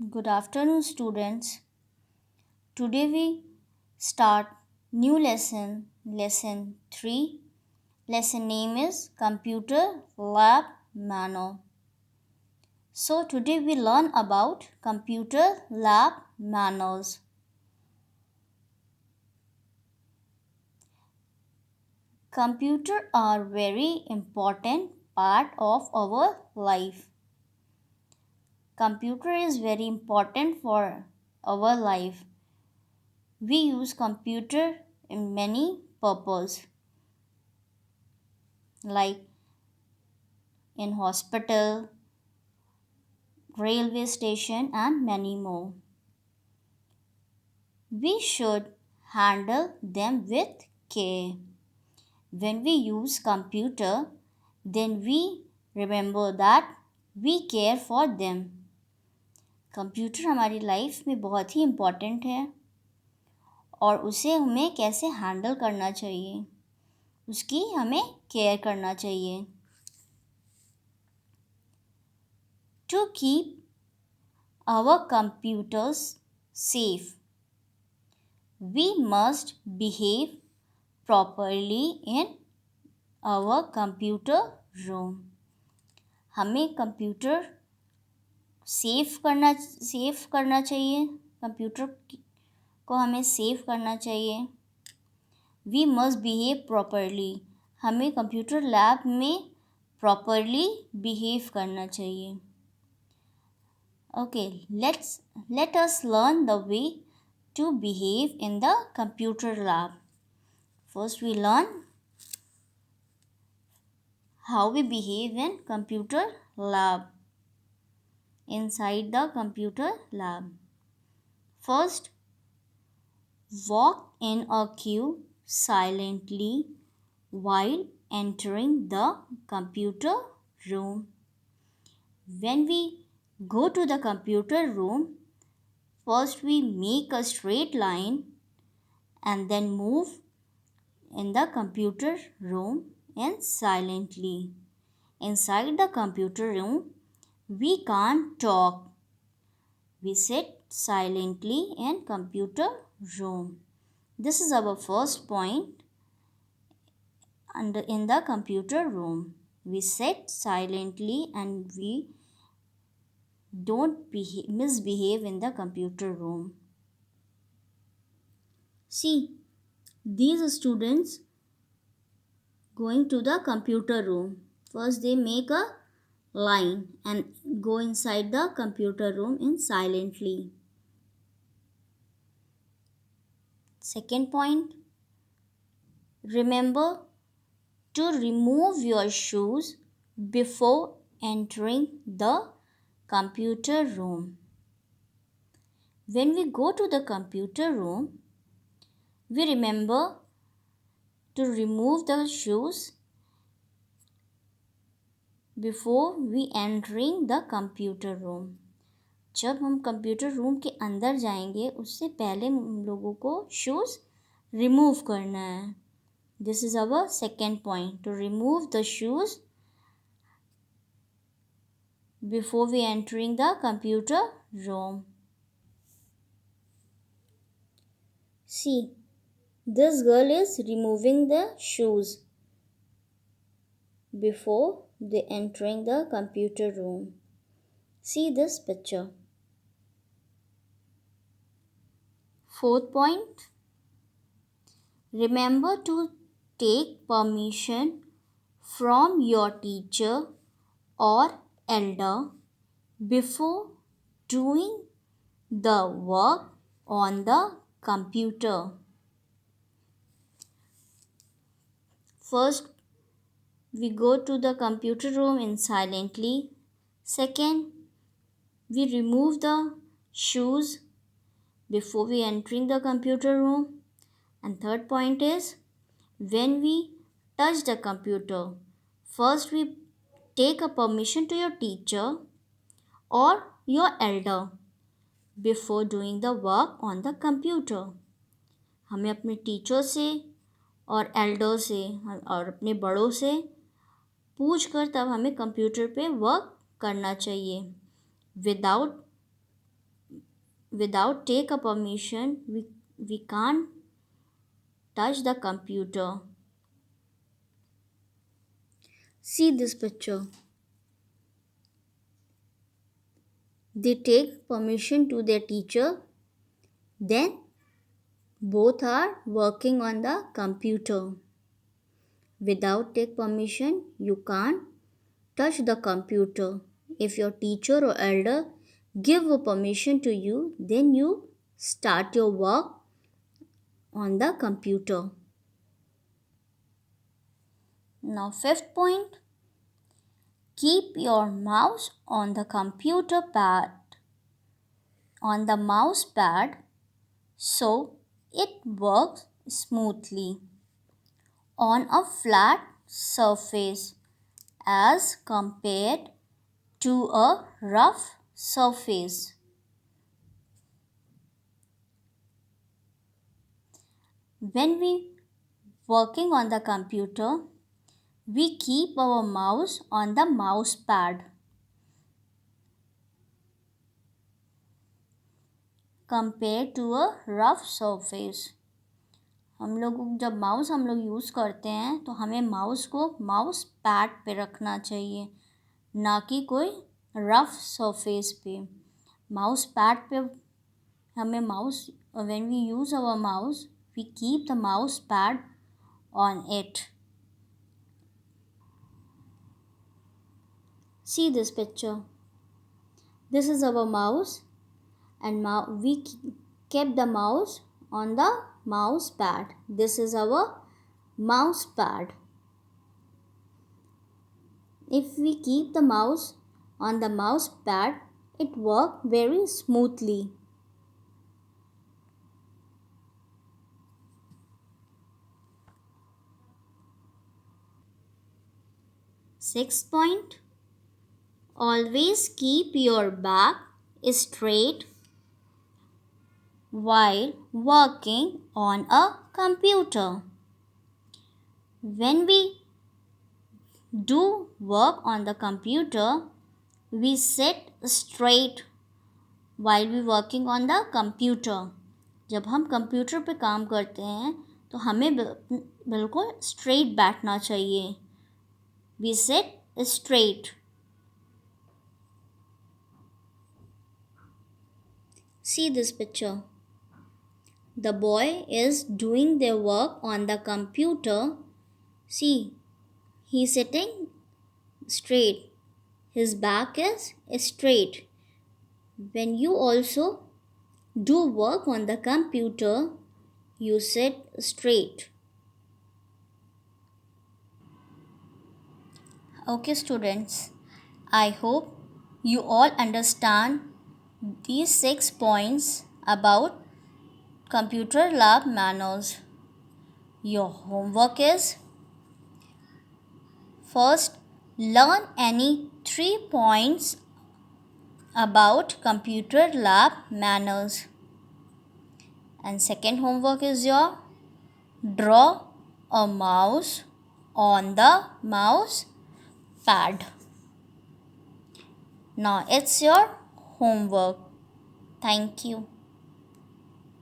Good afternoon, students. Today we start new lesson 3. Lesson name is Computer Lab Manual. So today we learn about computer lab manuals. Computer are very important part of our life. Computer is very important for our life. We use computer in many purposes like in hospital, railway station and many more. We should handle them with care. When we use computer, then we remember that we care for them. Computer हमारी life में बहुत ही important है और उसे हमें कैसे handle करना चाहिए, उसकी हमें केयर करना चाहिए. To keep our computers safe, we must behave properly in our computer room. हमें कंप्यूटर सेफ करना चाहिए. कंप्यूटर को हमें सेफ करना चाहिए. We must behave properly. हमें कंप्यूटर लैब में प्रॉपरली बिहेव करना चाहिए. Okay, let us learn the way to behave in the computer lab. First we learn how we behave in computer lab. Inside the computer lab, first walk in a queue silently while entering the computer room. When we go to the computer room, first we make a straight line and then move in the computer room and silently. Inside the computer room, we can't talk. We sit silently in computer room. This is our first point. And in the computer room, we sit silently and we don't misbehave in the computer room. See, these students going to the computer room. First they make a line and go inside the computer room in silently. Second point, remember to remove your shoes before entering the computer room. When we go to the computer room, we remember to remove the shoes before we entering the computer room. जब हम computer room के अंदर जाएंगे उससे पहले हम लोगों को शूज़ रिमूव करना है. This is our second point, to remove the shoes before we entering the computer room. See, this girl is removing the shoes before they entering the computer room. See this picture. Fourth point, remember to take permission from your teacher or elder before doing the work on the computer. First, we go to the computer room in silently. Second, we remove the shoes before we entering the computer room. And third point is, when we touch the computer, first we take a permission to your teacher or your elder before doing the work on the computer. हमें अपने teacher से और Elder से और अपने बड़ों से पूछ कर तब हमें कंप्यूटर पे वर्क करना चाहिए. Without without take a permission, we can't touch the computer. See this picture. They take permission to their teacher, then both are working on the computer. Without take permission, you can't touch the computer. If your teacher or elder give a permission to you, then you start your work on the computer. Now fifth point, keep your mouse on the computer pad, on the mouse pad, so it works smoothly on a flat surface as compared to a rough surface. When we working on the computer, we keep our mouse on the mouse pad compared to a rough surface. हम लोग जब mouse हम लोग use करते हैं तो हमें mouse को माउस पैड पे रखना चाहिए, ना कि कोई रफ सरफेस पे. माउस पैड पे हमें mouse when we use our mouse we keep the mouse pad on it. See this picture. This is our mouse and we kept the mouse on the mouse pad. This is our mouse pad. If we keep the mouse on the mouse pad, it works very smoothly. Sixth point, always keep your back straight while working on a computer. When we do work on the computer, we sit straight while we working on the computer. जब हम computer पे काम करते हैं तो हमें बिल्कुल straight बैठना चाहिए. We sit straight. See this picture. The boy is doing their work on the computer. See, he's sitting straight. His back is straight. When you also do work on the computer, you sit straight. Okay, students, I hope you all understand these 6 points about computer lab manners. Your homework is, first, learn any 3 points about computer lab manners. And second homework is your draw a mouse on the mouse pad. Now it's your homework. Thank you.